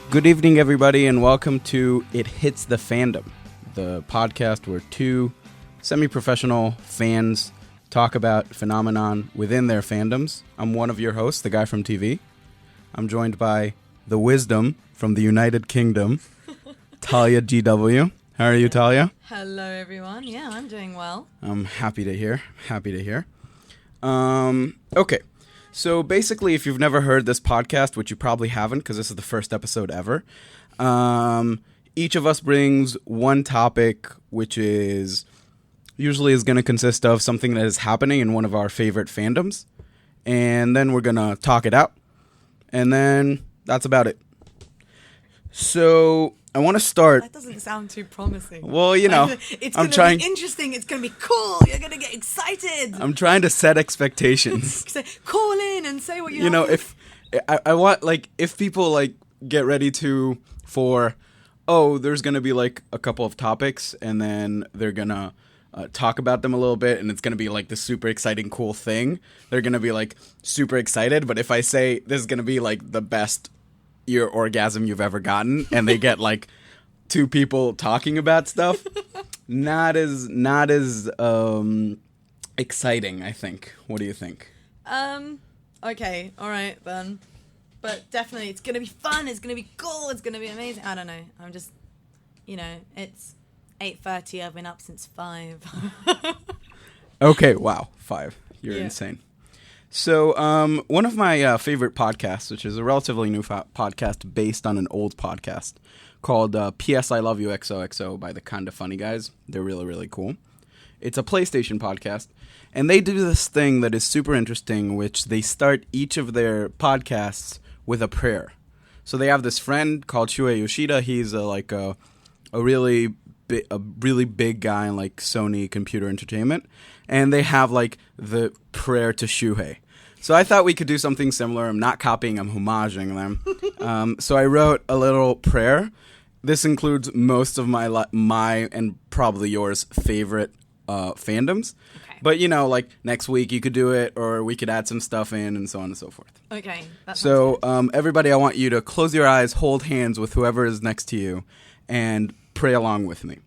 Good evening, everybody, and welcome to It Hits The Fandom, the podcast where two semi-professional fans talk about phenomenon within their fandoms. I'm one of your hosts, the guy from TV. I'm joined by the wisdom from the United Kingdom, Talia GW. How are you, Talia? Hello, everyone. Yeah, I'm doing well. I'm happy to hear. Okay. So basically, if you've never heard this podcast, which you probably haven't because this is the first episode ever, each of us brings one topic, which is usually is going to consist of something that is happening in one of our favorite fandoms. And then we're going to talk it out. And then that's about it. So I want to start. That doesn't sound too promising. Well, you know, it's going to be interesting. It's going to be cool. You're going to get excited. I'm trying to set expectations. Call in and say what you have. You know, if I want, like, if people, like, get ready there's going to be, like, a couple of topics, and then they're going to talk about them a little bit, and it's going to be, like, the super exciting, cool thing. They're going to be, like, super excited, but if I say this is going to be, like, the best ear orgasm you've ever gotten, and they get, like, two people talking about stuff, not as exciting, I think. What do you think? Okay, all right then. But definitely, it's gonna be fun. It's gonna be cool. It's gonna be amazing. I don't know. I'm just, it's 8:30. I've been up since 5. Okay, wow, 5. You're insane. So, one of my favorite podcasts, which is a relatively new podcast based on an old podcast called P.S. I Love You XOXO by the Kinda Funny Guys. They're really, really cool. It's a PlayStation podcast, and they do this thing that is super interesting, which they start each of their podcasts with a prayer. So they have this friend called Shuei Yoshida. He's a really big guy in, like, Sony Computer Entertainment, and they have, like, the prayer to Shuhei. So I thought we could do something similar. I'm not copying, I'm homaging them. So I wrote a little prayer. This includes most of my and probably yours favorite fandoms. Okay. But, like, next week you could do it, or we could add some stuff in, and so on and so forth. Okay. So everybody, I want you to close your eyes, hold hands with whoever is next to you, and pray along with me.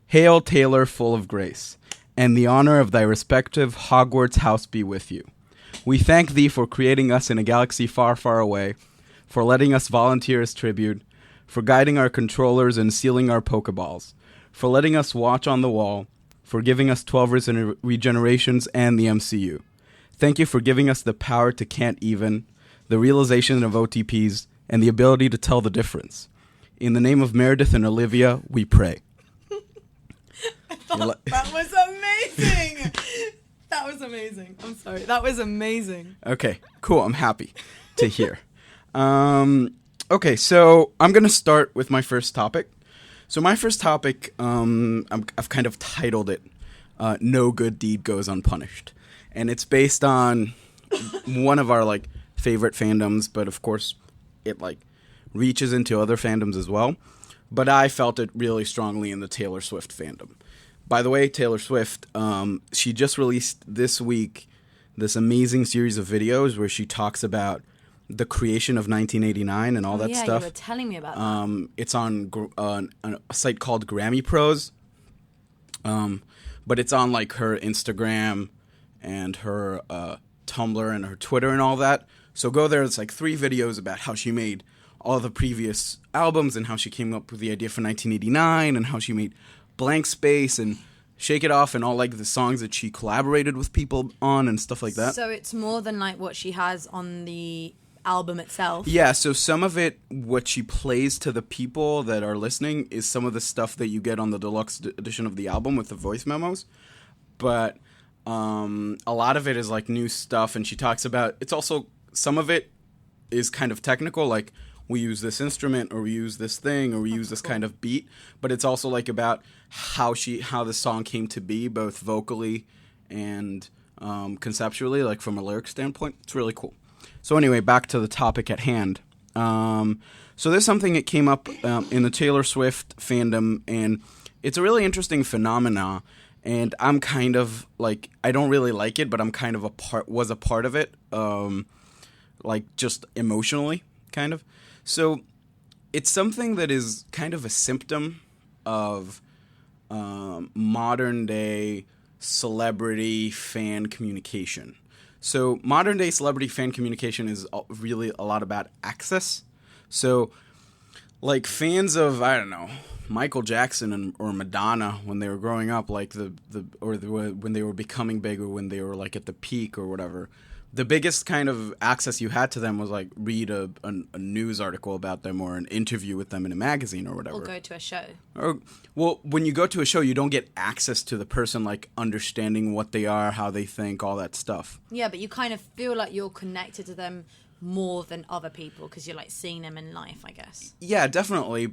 Hail, Taylor, full of grace, and the honor of thy respective Hogwarts house be with you. We thank thee for creating us in a galaxy far, far away, for letting us volunteer as tribute, for guiding our controllers and sealing our Pokeballs, for letting us watch on the wall, for giving us 12 regenerations and the MCU. Thank you for giving us the power to can't even, the realization of OTPs, and the ability to tell the difference. In the name of Meredith and Olivia, we pray. That was amazing. That was amazing. I'm sorry. That was amazing. Okay, cool. I'm happy to hear. Okay, so I'm going to start with my first topic. So my first topic, I've kind of titled it, No Good Deed Goes Unpunished. And it's based on one of our, like, favorite fandoms, but of course it, like, reaches into other fandoms as well. But I felt it really strongly in the Taylor Swift fandom. By the way, Taylor Swift, she just released this week this amazing series of videos where she talks about the creation of 1989 and all that stuff. Yeah, you were telling me about that. It's on a site called Grammy Pros, but it's on, like, her Instagram and her Tumblr and her Twitter and all that. So go there. It's like 3 videos about how she made all the previous albums and how she came up with the idea for 1989 and how she made Blank Space and Shake It Off and all, like, the songs that she collaborated with people on and stuff like that. So it's more than, like, what she has on the album itself. Yeah, so some of it, what she plays to the people that are listening, is some of the stuff that you get on the deluxe edition of the album with the voice memos. But a lot of it is, like, new stuff, and she talks about, it's also, some of it is kind of technical, like, we use this instrument, or we use this thing, or we use this kind of beat, but it's also, like, about how the song came to be, both vocally and conceptually, like, from a lyric standpoint. It's really cool. So anyway, back to the topic at hand. So there's something that came up in the Taylor Swift fandom, and it's a really interesting phenomena, and I'm kind of, like, I don't really like it, but I'm kind of was a part of it, like, just emotionally, kind of. So it's something that is kind of a symptom of modern day celebrity fan communication. So modern day celebrity fan communication is really a lot about access. So like fans of, I don't know, Michael Jackson or Madonna when they were growing up, like when they were becoming big or when they were like at the peak or whatever, the biggest kind of access you had to them was like read a news article about them or an interview with them in a magazine or whatever. Or go to a show. Well, when you go to a show, you don't get access to the person, like understanding what they are, how they think, all that stuff. Yeah, but you kind of feel like you're connected to them more than other people because you're like seeing them in life, I guess. Yeah, definitely.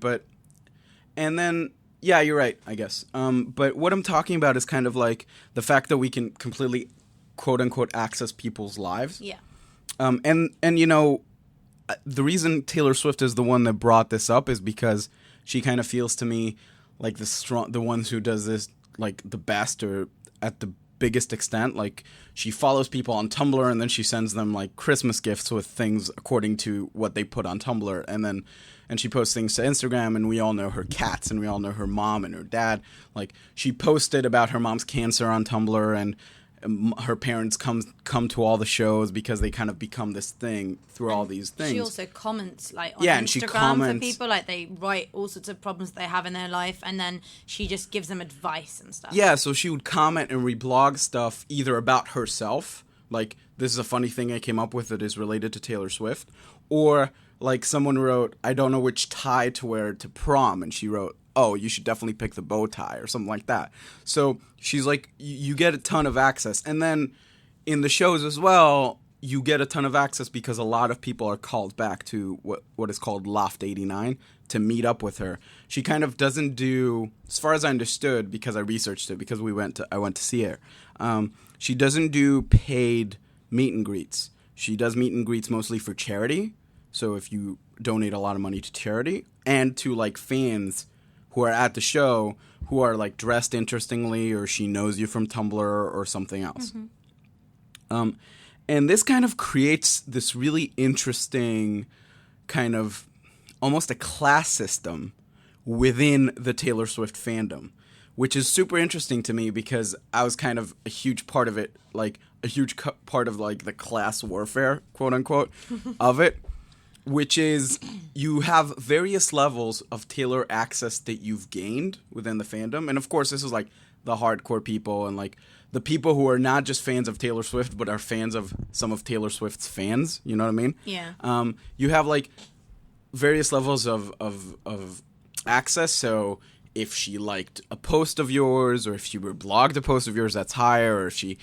And then, yeah, you're right, I guess. But what I'm talking about is kind of like the fact that we can completely quote unquote access people's lives. Yeah. And you know, the reason Taylor Swift is the one that brought this up is because she kind of feels to me like the ones who does this like the best or at the biggest extent. Like she follows people on Tumblr and then she sends them like Christmas gifts with things according to what they put on Tumblr, and she posts things to Instagram, and we all know her cats and we all know her mom and her dad. Like she posted about her mom's cancer on Tumblr, and her parents come to all the shows because they kind of become this thing through all these things. She also comments like on and she Instagram comments for people, like they write all sorts of problems they have in their life, and then she just gives them advice and stuff. Yeah, so she would comment and reblog stuff either about herself, like this is a funny thing I came up with that is related to Taylor Swift, or like someone wrote, I don't know which tie to wear to prom, and she wrote, oh, you should definitely pick the bow tie or something like that. So she's like, you get a ton of access. And then in the shows as well, you get a ton of access because a lot of people are called back to what is called Loft 89 to meet up with her. She kind of doesn't do, as far as I understood, because I researched it, because I went to see her, she doesn't do paid meet and greets. She does meet and greets mostly for charity. So if you donate a lot of money to charity and to like fans who are at the show who are like dressed interestingly, or she knows you from Tumblr or something else. Mm-hmm. And this kind of creates this really interesting kind of almost a class system within the Taylor Swift fandom, which is super interesting to me because I was kind of a huge part of it, like a huge part of like the class warfare, quote unquote, of it. Which is you have various levels of Taylor access that you've gained within the fandom. And of course, this is like the hardcore people and like the people who are not just fans of Taylor Swift, but are fans of some of Taylor Swift's fans. You know what I mean? Yeah. You have like various levels of access. So if she liked a post of yours, or if she blogged a post of yours, that's higher, or if she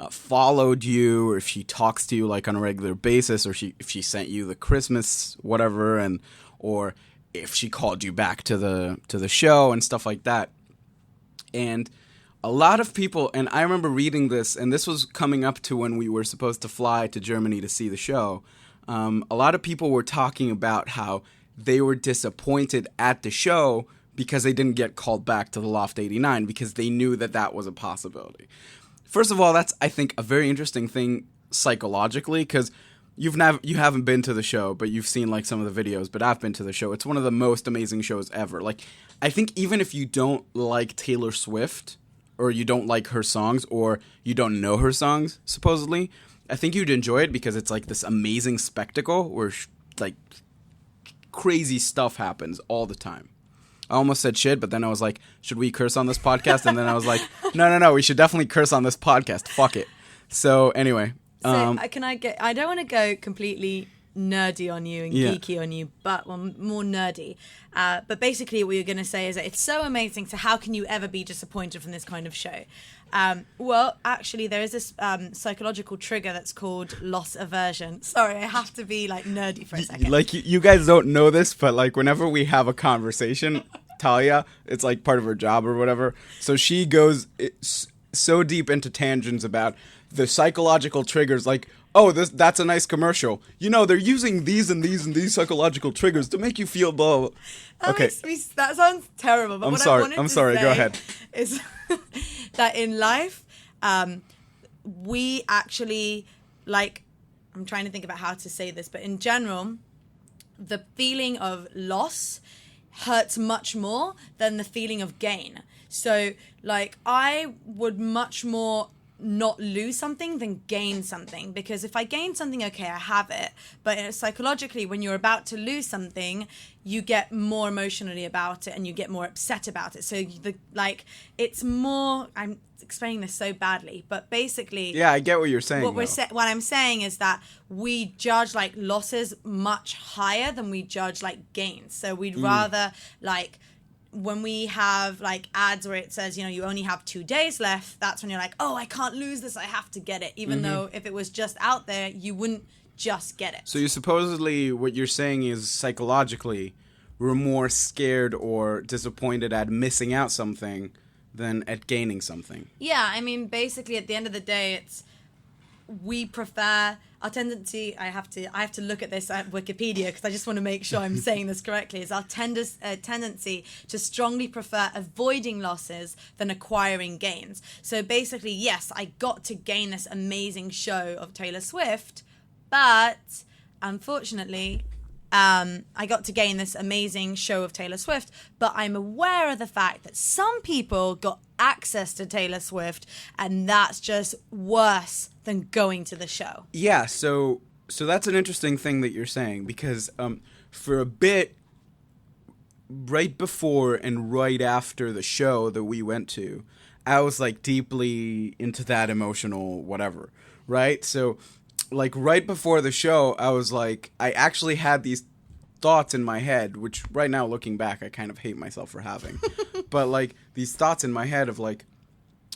followed you, or if she talks to you like on a regular basis, or if she sent you the Christmas whatever, or if she called you back to the show and stuff like that. And a lot of people, and I remember reading this, and this was coming up to when we were supposed to fly to Germany to see the show. A lot of people were talking about how they were disappointed at the show because they didn't get called back to the Loft 89 because they knew that was a possibility. First of all, that's, I think, a very interesting thing psychologically, because you haven't been to the show, but you've seen like some of the videos, but I've been to the show. It's one of the most amazing shows ever. Like, I think even if you don't like Taylor Swift, or you don't like her songs, or you don't know her songs, supposedly, I think you'd enjoy it because it's like this amazing spectacle where like crazy stuff happens all the time. I almost said shit, but then I was like, should we curse on this podcast? And then I was like, no, we should definitely curse on this podcast. Fuck it. So anyway. So I don't want to go completely nerdy on you and geeky on you, but more nerdy. But basically what you're going to say is that it's so amazing, so how can you ever be disappointed from this kind of show? Well, actually, there is this psychological trigger that's called loss aversion. Sorry, I have to be like nerdy for a second. Like you guys don't know this, but like whenever we have a conversation, Talia, it's like part of her job or whatever. So she goes so deep into tangents about the psychological triggers, like, oh, that's a nice commercial. You know, they're using these and these and these psychological triggers to make you feel blah, blah. Okay. That sounds terrible. But I'm what sorry. I wanted to Go say ahead. Is that in life, we actually, like, I'm trying to think about how to say this, but in general, the feeling of loss hurts much more than the feeling of gain. So, like, I would much more not lose something than gain something, because if I gain something, okay, I have it, but psychologically, when you're about to lose something, you get more emotionally about it and you get more upset about it. So it's more, I'm explaining this so badly, but basically, yeah, I get what you're saying. What I'm saying is that we judge like losses much higher than we judge like gains. So we'd rather like, when we have like ads where it says, you only have 2 days left, that's when you're like, oh, I can't lose this, I have to get it. Even though if it was just out there, you wouldn't just get it. So you supposedly, what you're saying is psychologically, we're more scared or disappointed at missing out something than at gaining something. Yeah, I mean, basically at the end of the day, we prefer, our tendency, I have to look at this at Wikipedia because I just want to make sure I'm saying this correctly, is our tendency to strongly prefer avoiding losses than acquiring gains. So basically, yes, I got to gain this amazing show of Taylor Swift, but unfortunately, I got to gain this amazing show of Taylor Swift, but I'm aware of the fact that some people got access to Taylor Swift, and that's just worse than going to the show. Yeah, so that's an interesting thing that you're saying, because for a bit, right before and right after the show that we went to, I was like deeply into that emotional whatever, right? So like right before the show, I was like, I actually had these thoughts in my head, which right now looking back, I kind of hate myself for having. But like these thoughts in my head of like,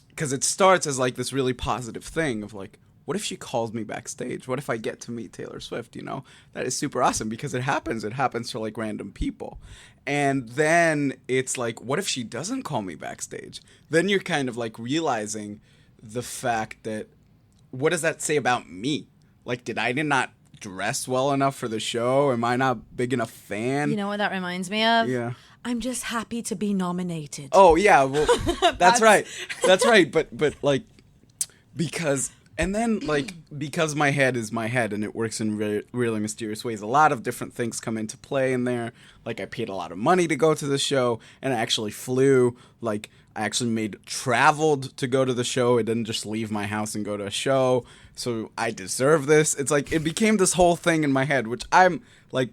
because it starts as like this really positive thing of like, what if she calls me backstage? What if I get to meet Taylor Swift, That is super awesome because it happens. It happens to like random people. And then it's like, what if she doesn't call me backstage? Then you're kind of like realizing the fact that, what does that say about me? Like, did I not dress well enough for the show? Am I not big enough fan? You know what that reminds me of? Yeah. I'm just happy to be nominated. Oh, yeah. Well, that's right. That's right. But like, because my head is my head and it works in really mysterious ways. A lot of different things come into play in there. Like, I paid a lot of money to go to the show, and I actually flew. Like, I actually traveled to go to the show. I didn't just leave my house and go to a show. So I deserve this. It's like, it became this whole thing in my head, which I'm like,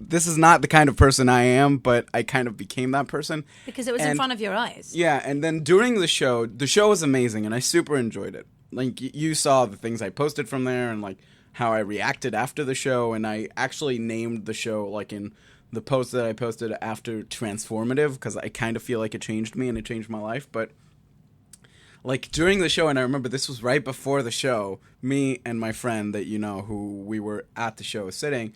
this is not the kind of person I am, but I kind of became that person. Because it was in front of your eyes. Yeah, and then during the show was amazing, and I super enjoyed it. Like, you saw the things I posted from there and, like, how I reacted after the show, and I actually named the show, like, in the post that I posted after Transformative, because I kind of feel like it changed me and it changed my life, but, like, during the show, and I remember this was right before the show, me and my friend that who we were at the show sitting,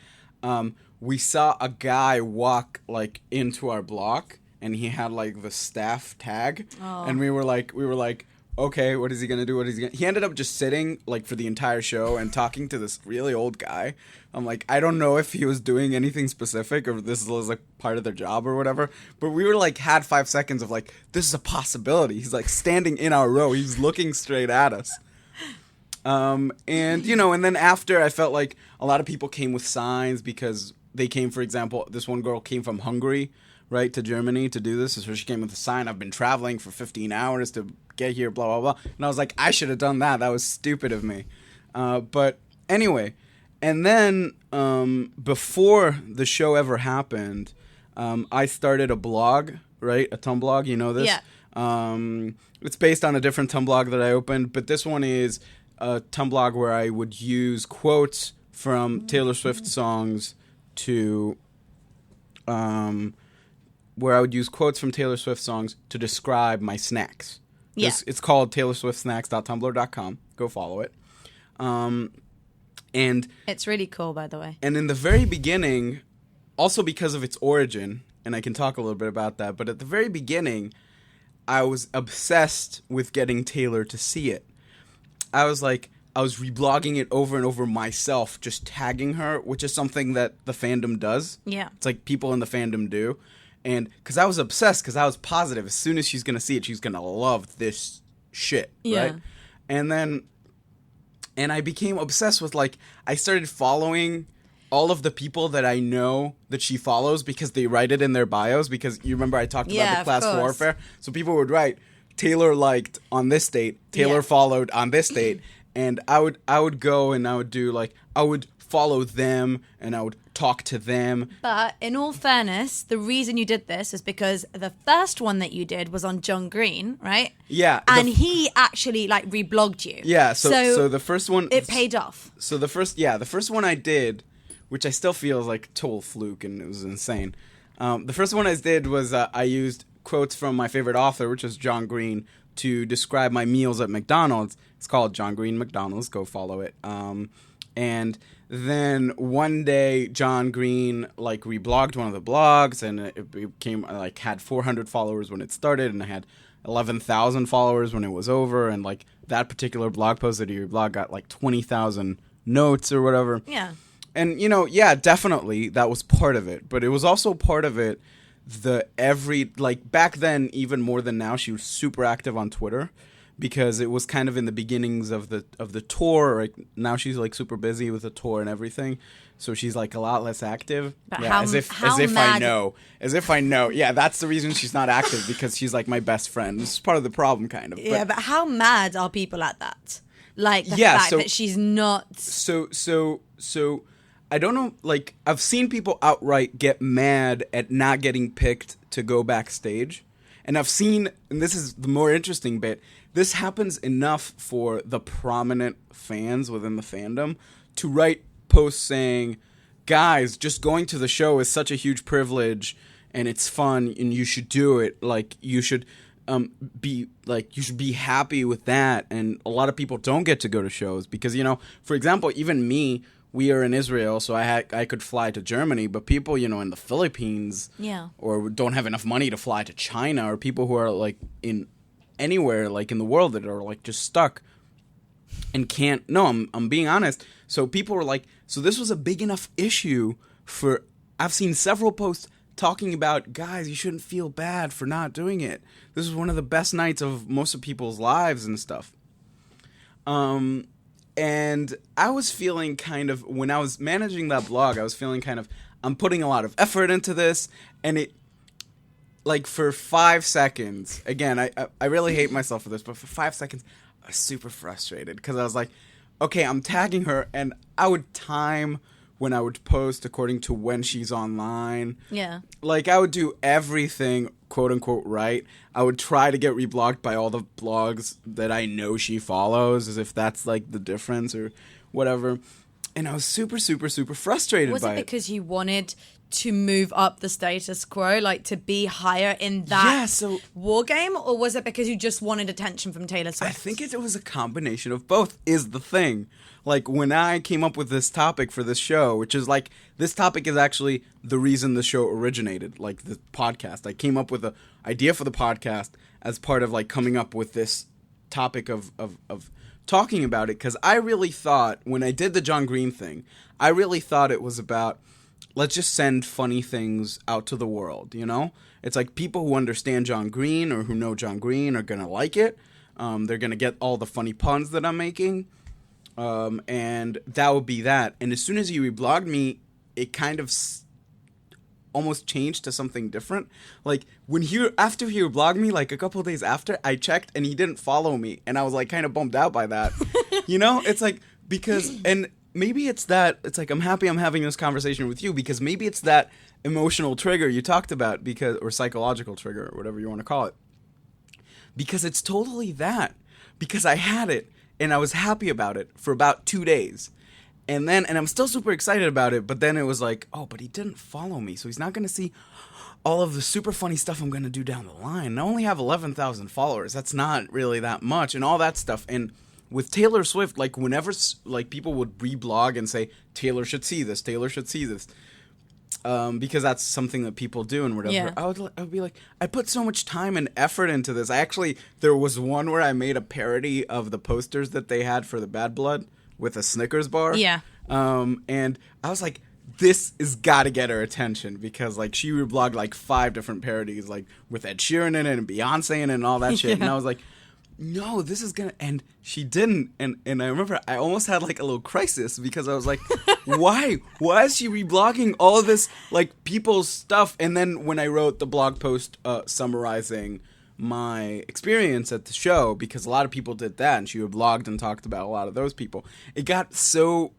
we saw a guy walk, like, into our block, and he had, like, the staff tag, and we were like, okay, what is he going to do? He ended up just sitting, like, for the entire show and talking to this really old guy. I'm like, I don't know if he was doing anything specific or this was, like, part of their job or whatever. But we were, like, had 5 seconds of, like, this is a possibility. He's, like, standing in our row. He's looking straight at us. And then after, I felt like a lot of people came with signs because they came, for example, this one girl came from Hungary, right, to Germany to do this. So she came with a sign, I've been traveling for 15 hours to get here, blah, blah, blah. And I was like, I should have done that. That was stupid of me. But anyway, and then before the show ever happened, I started a blog, right, a Tumblr, you know this? Yeah. It's based on a different Tumblr that I opened, but this one is a Tumblr where I would use quotes from Taylor Swift songs to... where I would use quotes from Taylor Swift songs to describe my snacks. Yeah. It's called taylorswiftsnacks.tumblr.com. Go follow it. And it's really cool, by the way. And in the very beginning, also because of its origin, and I can talk a little bit about that, but at the very beginning, I was obsessed with getting Taylor to see it. I was reblogging it over and over myself, just tagging her, which is something that the fandom does. Yeah. It's like people in the fandom do. And because I was obsessed, because I was positive, as soon as she's going to see it, she's going to love this shit, right? And I became obsessed with, like, I started following all of the people that I know that she follows because they write it in their bios, because you remember I talked about the class warfare? So people would write, Taylor liked on this date, Taylor followed on this date, and I would go and I would do like, I would follow them and I would talk to them. But in all fairness, the reason you did this is because the first one that you did was on John Green, right? Yeah. And he actually like reblogged you. Yeah, so the first one, it paid off. So the first one I did, which I still feel is like a total fluke and it was insane. The first one I did was I used quotes from my favorite author, which is John Green, to describe my meals at McDonald's. It's called John Green McDonald's. Go follow it. And then one day, John Green like reblogged one of the blogs, and it became like had 400 followers when it started, and I had 11,000 followers when it was over. And like that particular blog post that he reblogged got like 20,000 notes or whatever. Yeah. And definitely that was part of it, but it was also part of it. Back then, even more than now, she was super active on Twitter. Because it was kind of in the beginnings of the tour. Like now she's like super busy with the tour and everything, so she's like a lot less active. But yeah, as if I know. Yeah, that's the reason she's not active, because she's like my best friend. This is part of the problem, kind of. Yeah, but how mad are people at that? Like the fact that she's not. So I don't know. Like I've seen people outright get mad at not getting picked to go backstage, and I've seen, and this is the more interesting bit. This happens enough for the prominent fans within the fandom to write posts saying, guys, just going to the show is such a huge privilege and it's fun and you should do it. Like you should be happy with that. And a lot of people don't get to go to shows because, for example, even me, we are in Israel, so I could fly to Germany, but people, in the Philippines or don't have enough money to fly to China, or people who are like in anywhere like in the world that are like just stuck and can't. No, I'm being honest. So people were like, so this was a big enough issue for. I've seen several posts talking about, guys, you shouldn't feel bad for not doing it. This is one of the best nights of most of people's lives and stuff. And I was feeling kind of, when I was managing that blog, I was feeling kind of, I'm putting a lot of effort into this, and it. Like, for 5 seconds, again, I really hate myself for this, but for 5 seconds, I was super frustrated. Because I was like, okay, I'm tagging her, and I would time when I would post according to when she's online. Yeah. Like, I would do everything, quote-unquote, right. I would try to get reblogged by all the blogs that I know she follows, as if that's, like, the difference or whatever. And I was super, super, super frustrated by it. Was it because you wanted to move up the status quo, like to be higher in that war game, or was it because you just wanted attention from Taylor Swift? I think it was a combination of both, is the thing. Like, when I came up with this topic for this show, which is like, this topic is actually the reason the show originated, like the podcast. I came up with the idea for the podcast as part of like coming up with this topic of talking about it, because I really thought, when I did the John Green thing, I really thought it was about, let's just send funny things out to the world, It's like people who understand John Green or who know John Green are going to like it. They're going to get all the funny puns that I'm making. And that would be that. And as soon as you reblogged me, it kind of almost changed to something different. Like, after he reblogged me, like a couple of days after, I checked and he didn't follow me. And I was like kind of bummed out by that. It's like, because, and maybe it's that, it's like, I'm happy I'm having this conversation with you, because maybe it's that emotional trigger you talked about, or psychological trigger, or whatever you want to call it. Because it's totally that. Because I had it, and I was happy about it for about 2 days. And I'm still super excited about it, but then it was like, oh, but he didn't follow me, so he's not going to see all of the super funny stuff I'm going to do down the line. And I only have 11,000 followers. That's not really that much, and all that stuff. And with Taylor Swift, like, whenever like people would reblog and say, Taylor should see this, because that's something that people do and whatever. Yeah. I would be like, I put so much time and effort into this. There was one where I made a parody of the posters that they had for the Bad Blood with a Snickers bar. Yeah. And I was like, this has got to get her attention, because like she reblogged like 5 different parodies, like with Ed Sheeran in it and Beyonce in it and all that shit. Yeah. And I was like, no, this is gonna, and she didn't, and I remember I almost had like a little crisis because I was like, why is she reblogging all of this like people's stuff? And then when I wrote the blog post summarizing my experience at the show, because a lot of people did that, and she reblogged and talked about a lot of those people, it got so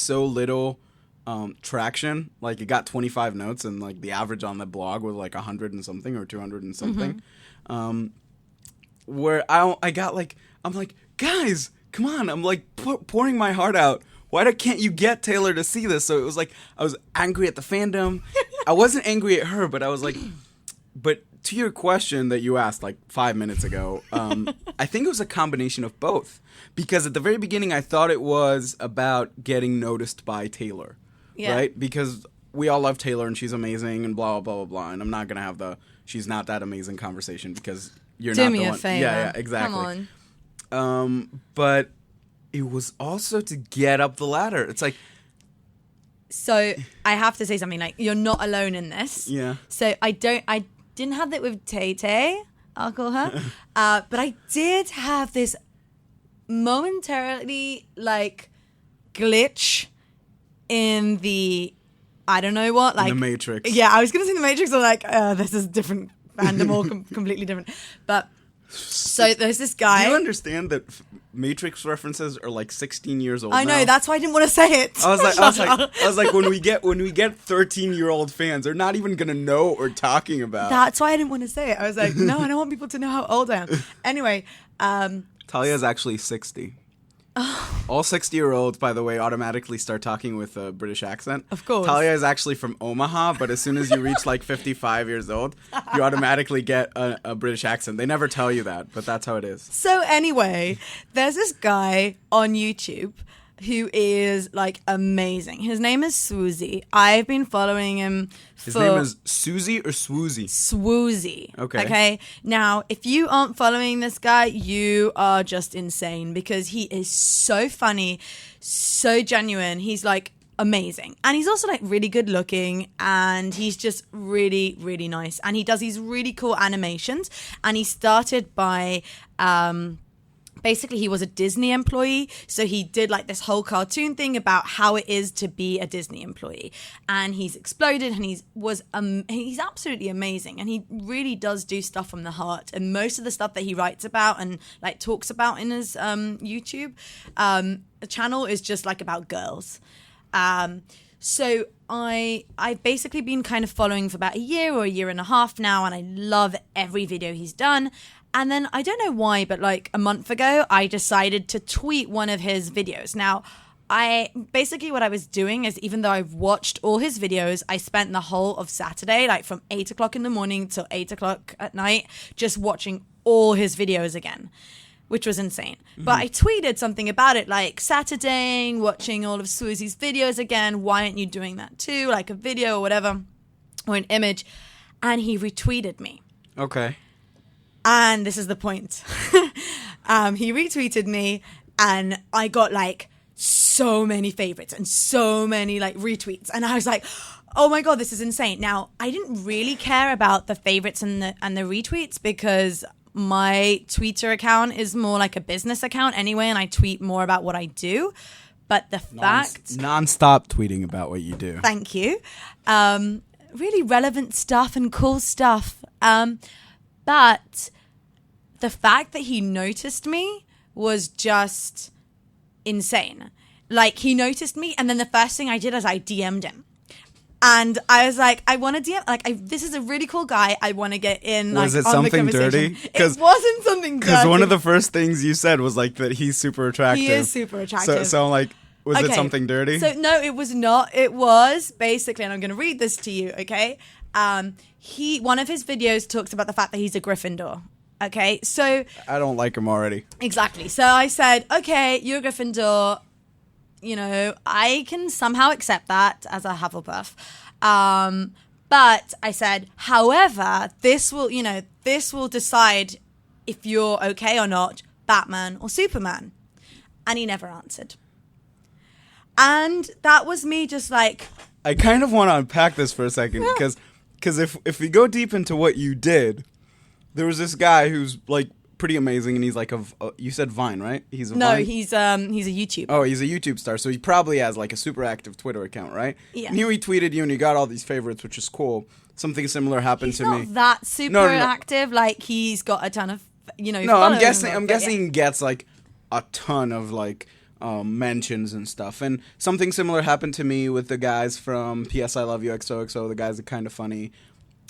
little traction. Like, it got 25 notes, and like the average on the blog was like 100 and something or 200 and something. Where I got like, I'm like, guys, come on, I'm like pouring my heart out. Why can't you get Taylor to see this? So it was like, I was angry at the fandom. I wasn't angry at her, but I was like, but to your question that you asked like 5 minutes ago, I think it was a combination of both. Because at the very beginning, I thought it was about getting noticed by Taylor, right? Because we all love Taylor and she's amazing and blah, blah, blah, blah, blah. And I'm not going to have the she's not that amazing conversation because you're not the one. Do me a favor. Yeah, exactly. Come on. But it was also to get up the ladder. It's like... So I have to say something, like, you're not alone in this. Yeah. So I didn't have that with Tay-Tay, I'll call her. But I did have this momentarily, like, glitch in the, I don't know what, like... In the Matrix. Yeah, I was going to say the Matrix, or like, this is different fandom, or completely different. But, so there's this guy... Do you understand that Matrix references are like 16 years old I know, now? that's why I didn't want to say it. I was like, when we get 13-year-old fans, they're not even gonna know what we're talking about. That's why I didn't want to say it. I was like, no, I don't want people to know how old I am. Anyway, Talia is actually 60. All 60-year-olds, by the way, automatically start talking with a British accent. Of course. Talia is actually from Omaha, but as soon as you reach like 55 years old, you automatically get a British accent. They never tell you that, but that's how it is. So anyway, there's this guy on YouTube who is like amazing. His name is Swoozy. I've been following him for... His name is Susie or Swoozy? Swoozy. Okay. Now, if you aren't following this guy, you are just insane, because he is so funny, so genuine. He's like amazing. And he's also like really good looking, and he's just really, really nice. And he does these really cool animations. And he started by... basically, he was a Disney employee, so he did like this whole cartoon thing about how it is to be a Disney employee, and he's exploded, and he's absolutely amazing, and he really does do stuff from the heart. And most of the stuff that he writes about and like talks about in his YouTube channel is just like about girls. So I've basically been kind of following for about a year or a year and a half now, and I love every video he's done. And then, I don't know why, but like a month ago, I decided to tweet one of his videos. Now, what I was doing is, even though I've watched all his videos, I spent the whole of Saturday, like from 8 o'clock in the morning till 8 o'clock at night, just watching all his videos again, which was insane. Mm-hmm. But I tweeted something about it, like, Saturday, watching all of Swoozy's videos again, why aren't you doing that too? Like a video or whatever, or an image. And he retweeted me. Okay. And this is the point. He retweeted me, and I got like so many favorites and so many like retweets. And I was like, oh my God, this is insane. Now, I didn't really care about the favorites and the retweets, because my Twitter account is more like a business account anyway, and I tweet more about what I do. But the fact... Non-stop tweeting about what you do. Thank you. Really relevant stuff and cool stuff. But the fact that he noticed me was just insane. Like, he noticed me, and then the first thing I did is I DM'd him. And I was like, I want to DM, this is a really cool guy. I want to get in. Was it on something the dirty? It wasn't something dirty. Because one of the first things you said was like that he's super attractive. He is super attractive. So I'm like, was it something dirty? So no, it was not. It was basically, and I'm going to read this to you, okay? One of his videos talks about the fact that he's a Gryffindor. Okay, so... I don't like him already. Exactly. So I said, okay, you're a Gryffindor. You know, I can somehow accept that as a Hufflepuff. But I said, however, this will decide if you're okay or not, Batman or Superman. And he never answered. And that was me just like... I kind of want to unpack this for a second, because if we go deep into what you did... There was this guy who's like pretty amazing, and he's like you said Vine, right? He's a No, Vine? he's a YouTuber. Oh, he's a YouTube star, so he probably has like a super active Twitter account, right? Yeah. And he retweeted you, and you got all these favorites, which is cool. Something similar happened He's to not me. that super active. Like, he's got a ton of, No, I'm followers, guessing he gets like a ton of like mentions and stuff. And something similar happened to me with the guys from PS I Love You XOXO. The guys are kind of funny,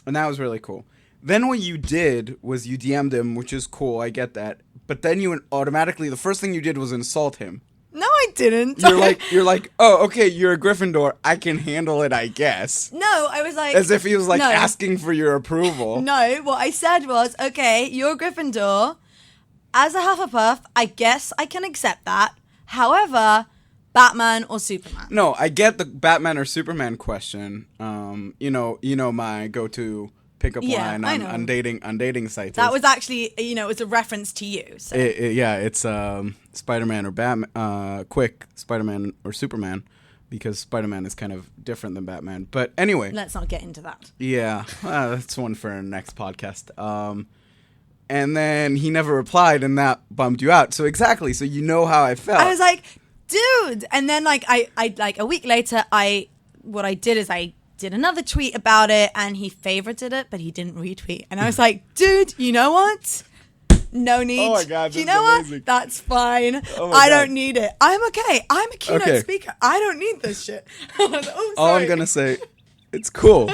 and that was really cool. Then what you did was you DM'd him, which is cool. I get that. But then you automatically, the first thing you did was insult him. No, I didn't. You're like, oh, okay, you're a Gryffindor. I can handle it, I guess. No, I was like... As if he was like no. asking for your approval. No, what I said was, okay, you're a Gryffindor. As a Hufflepuff, I guess I can accept that. However, Batman or Superman? No, I get the Batman or Superman question. You know my go-to pickup line on dating sites. That was actually, it was a reference to you. So. It's Spider-Man or Batman, quick Spider-Man or Superman, because Spider-Man is kind of different than Batman. But anyway. Let's not get into that. Yeah, that's one for our next podcast. And then he never replied, and that bummed you out. So exactly, so you know how I felt. I was like, dude. And then like I like a week later, what I did is I did another tweet about it, and he favorited it, but he didn't retweet. And I was like, dude, you know what? No need. Oh my God, do you know what? That's fine. I don't need it. I'm okay. I'm a keynote speaker. I don't need this shit. All I'm gonna say, it's cool.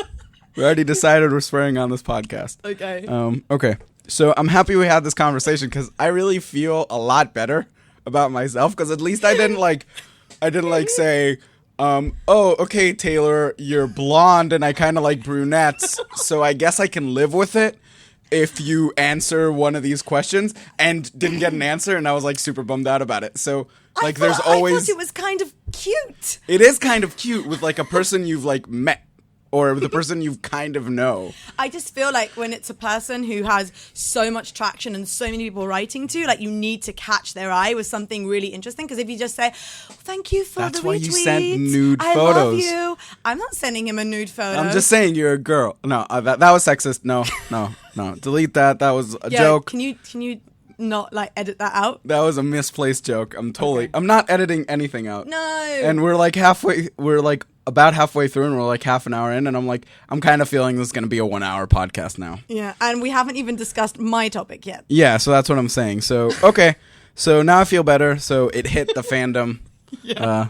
We already decided we're swearing on this podcast. Okay. Okay. So I'm happy we had this conversation, because I really feel a lot better about myself, because at least I didn't say, oh, okay, Taylor, you're blonde and I kind of like brunettes, so I guess I can live with it if you answer one of these questions, and didn't get an answer, and I was like super bummed out about it. So like I thought it was kind of cute. It is kind of cute with like a person you've like met, or the person you kind of know. I just feel like when it's a person who has so much traction and so many people writing to, like, you need to catch their eye with something really interesting. Because if you just say, thank you for the retweet. That's why you sent nude I photos. love you. I'm not sending him a nude photo. I'm just saying you're a girl. No, that was sexist. No. Delete that. That was a joke. Can you not like edit that out? That was a misplaced joke. I'm not editing anything out. No. And we're about halfway through, and we're like half an hour in, and I'm kind of feeling this is going to be a 1 hour podcast now. Yeah, and we haven't even discussed my topic yet. Yeah, so that's what I'm saying. So, okay. So now I feel better. So it hit the fandom,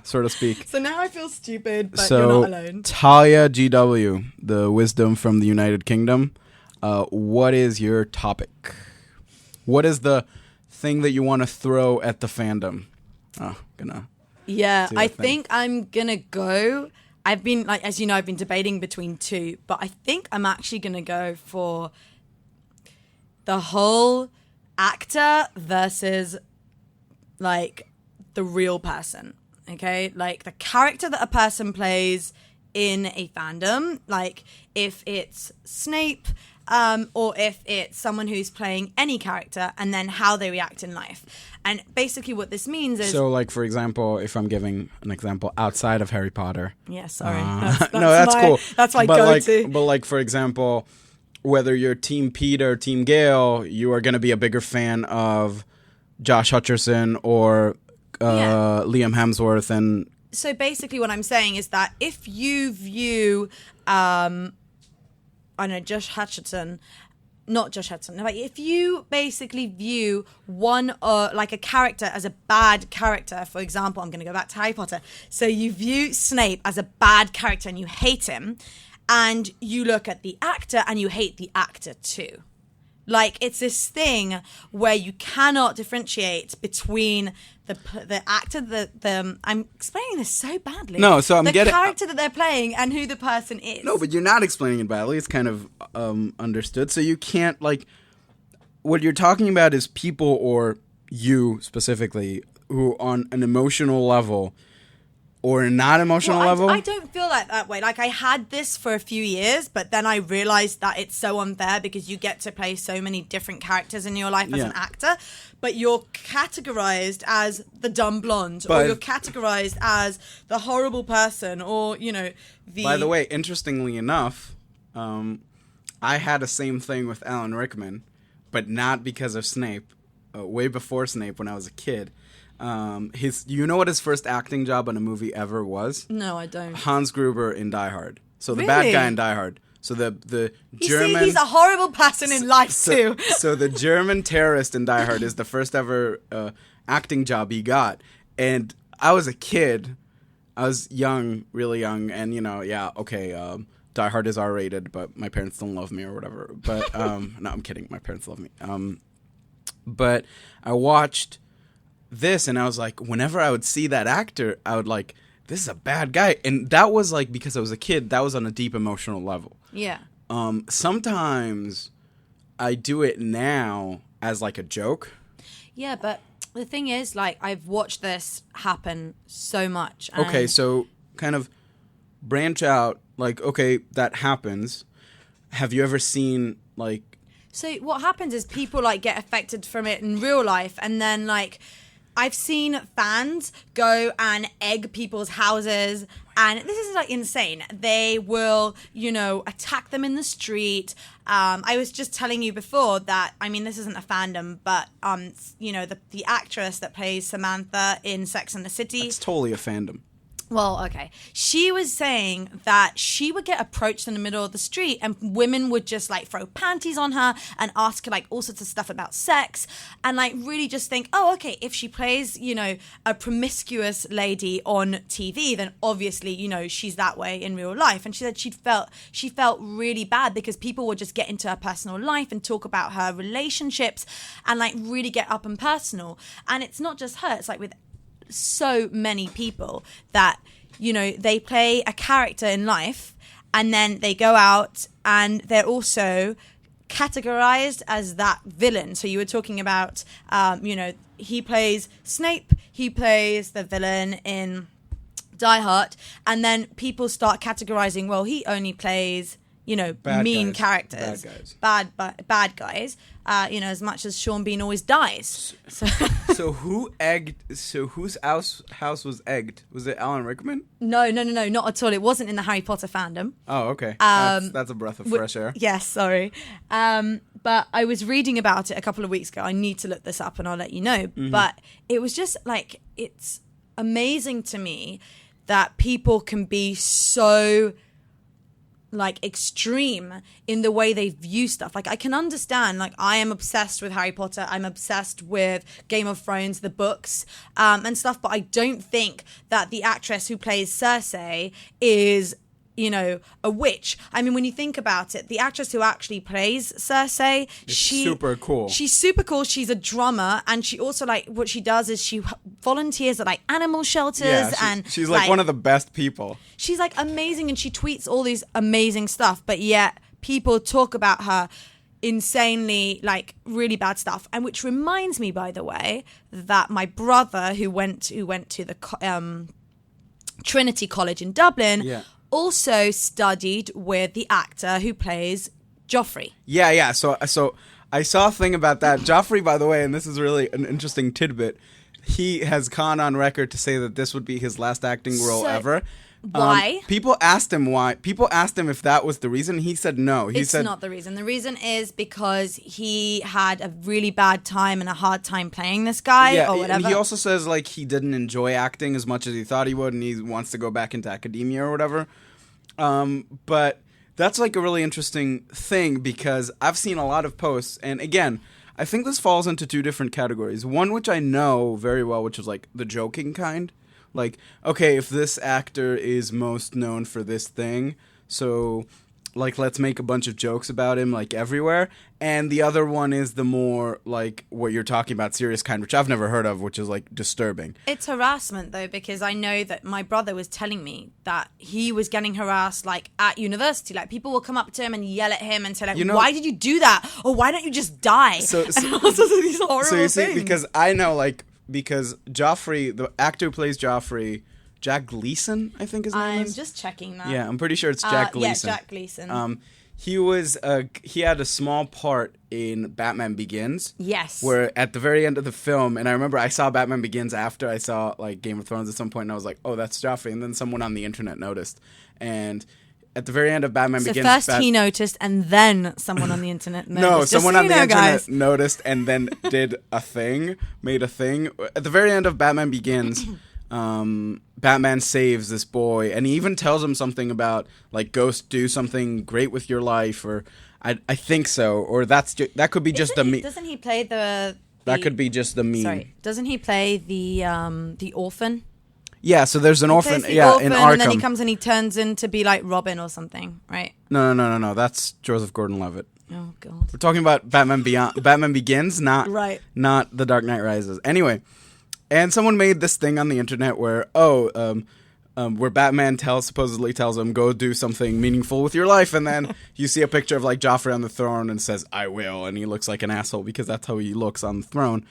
so to speak. So now I feel stupid, but you're not alone. Talia GW, the wisdom from the United Kingdom. What is your topic? What is the thing that you want to throw at the fandom? I think I'm gonna go. I've been, like, as you know, I've been debating between two, but I think I'm actually gonna go for the whole actor versus like the real person. Okay, like the character that a person plays in a fandom, like if it's Snape. Or if it's someone who's playing any character, and then how they react in life. And basically what this means is... So, like, for example, if I'm giving an example outside of Harry Potter... Yeah, sorry. That's cool. That's my go-to. But, like, for example, whether you're Team Peter or Team Gale, you are going to be a bigger fan of Josh Hutcherson or Liam Hemsworth. And so, basically what I'm saying is that if you view... Josh Hutcherson, not Josh Hutcherson. Like, if you basically view like a character as a bad character, for example, I'm going to go back to Harry Potter. So you view Snape as a bad character and you hate him, and you look at the actor and you hate the actor too. Like, it's this thing where you cannot differentiate between the actor, I'm explaining this so badly. No, so I'm getting... the character that they're playing and who the person is. No, but you're not explaining it badly. It's kind of understood. So you can't, like... What you're talking about is people, or you specifically, who on an emotional level... or a non-emotional level? I don't feel like that way. Like, I had this for a few years, but then I realized that it's so unfair because you get to play so many different characters in your life as an actor, but you're categorized as the dumb blonde, or you're categorized as the horrible person, or, By the way, interestingly enough, I had the same thing with Alan Rickman, but not because of Snape. Way before Snape, when I was a kid. You know what his first acting job in a movie ever was? No, I don't. Hans Gruber in Die Hard. So the Really? bad guy in Die Hard. So the German. See, he's a horrible person in life too. So the German terrorist in Die Hard is the first ever acting job he got, and I was a kid. I was young, really young, and Die Hard is R-rated, but my parents don't love me or whatever. But no, I'm kidding. My parents love me. But I watched this, and I was like, whenever I would see that actor, I would like, this is a bad guy. And that was like, because I was a kid, that was on a deep emotional level. Yeah. Sometimes I do it now as like a joke. Yeah, but the thing is, like, I've watched this happen so much. Okay, so kind of branch out, like, okay, that happens. Have you ever seen, like... So what happens is people, like, get affected from it in real life, and then, like, I've seen fans go and egg people's houses, and this is, like, insane. They will, attack them in the street. I was just telling you before that, I mean, this isn't a fandom, but, the actress that plays Samantha in Sex and the City... It's totally a fandom. Well, okay. She was saying that she would get approached in the middle of the street and women would just like throw panties on her and ask her like all sorts of stuff about sex and like really just think, oh, okay, if she plays, a promiscuous lady on TV, then obviously, she's that way in real life. And she said she felt really bad because people would just get into her personal life and talk about her relationships and like really get up and personal. And it's not just her, it's like with so many people that they play a character in life and then they go out and they're also categorized as that villain. So you were talking about he plays Snape, he plays the villain in Die Hard, and then people start categorizing, well, he only plays mean characters, bad guys. As much as Sean Bean always dies. So whose house was egged? Was it Alan Rickman? No, not at all. It wasn't in the Harry Potter fandom. Oh, okay. That's a breath of fresh air. Yes, sorry. But I was reading about it a couple of weeks ago. I need to look this up and I'll let you know. Mm-hmm. But it was just like, it's amazing to me that people can be so like extreme in the way they view stuff. Like I can understand, like I am obsessed with Harry Potter, I'm obsessed with Game of Thrones, the books, and stuff, but I don't think that the actress who plays Cersei is a witch. I mean, when you think about it, the actress who actually plays Cersei, she's super cool. She's super cool. She's a drummer, and she also like what she does is she volunteers at like animal shelters, and she's like one of the best people. She's like amazing, and she tweets all these amazing stuff. But yet people talk about her insanely, like really bad stuff. And which reminds me, by the way, that my brother who went to the Trinity College in Dublin. Also studied with the actor who plays Joffrey. Yeah. So I saw a thing about that. Joffrey, by the way, and this is really an interesting tidbit, he has gone on record to say that this would be his last acting role ever. Why? People asked him why. People asked him if that was the reason. He said no. He said, not the reason. The reason is because he had a really bad time and a hard time playing this guy or whatever. And he also says like he didn't enjoy acting as much as he thought he would, and he wants to go back into academia or whatever. But that's like a really interesting thing because I've seen a lot of posts, and again, I think this falls into two different categories. One which I know very well, which is like the joking kind. Like, okay, if this actor is most known for this thing, so like let's make a bunch of jokes about him like everywhere. And the other one is the more like what you're talking about, serious kind, which I've never heard of, which is like disturbing. It's harassment though, because I know that my brother was telling me that he was getting harassed like at university. Like people will come up to him and yell at him and say like, why did you do that? Or why don't you just die? So and also these horrible so you see, things. because I know like, because Joffrey, the actor who plays Joffrey, Jack Gleason, I think his name is. I'm just checking that. Yeah, I'm pretty sure it's Jack Gleason. Yeah, Jack Gleason. He had a small part in Batman Begins. Yes. Where at the very end of the film, and I remember I saw Batman Begins after I saw like Game of Thrones at some point, and I was like, oh, that's Joffrey. And then someone on the internet noticed. And at the very end of Batman So Begins. first he noticed, and then someone on the internet noticed. No, Just someone so on you the know, internet guys. noticed and then did a thing, made a thing. At the very end of Batman Begins, Batman saves this boy, and he even tells him something about, like, go do something great with your life, or I think so, or that could be just the meme. Doesn't he play the? That could be just the meme. Sorry, doesn't he play the orphan? Yeah, so there's an orphan. Plays the Yeah, orphan, in Arkham. and then he comes and he turns into be like Robin or something, right? No. That's Joseph Gordon-Levitt. Oh God. We're talking about Batman Begins, not Right. not The Dark Knight Rises. Anyway, and someone made this thing on the internet where where Batman supposedly tells him, go do something meaningful with your life, and then you see a picture of, like, Joffrey on the throne and says, I will, and he looks like an asshole because that's how he looks on the throne.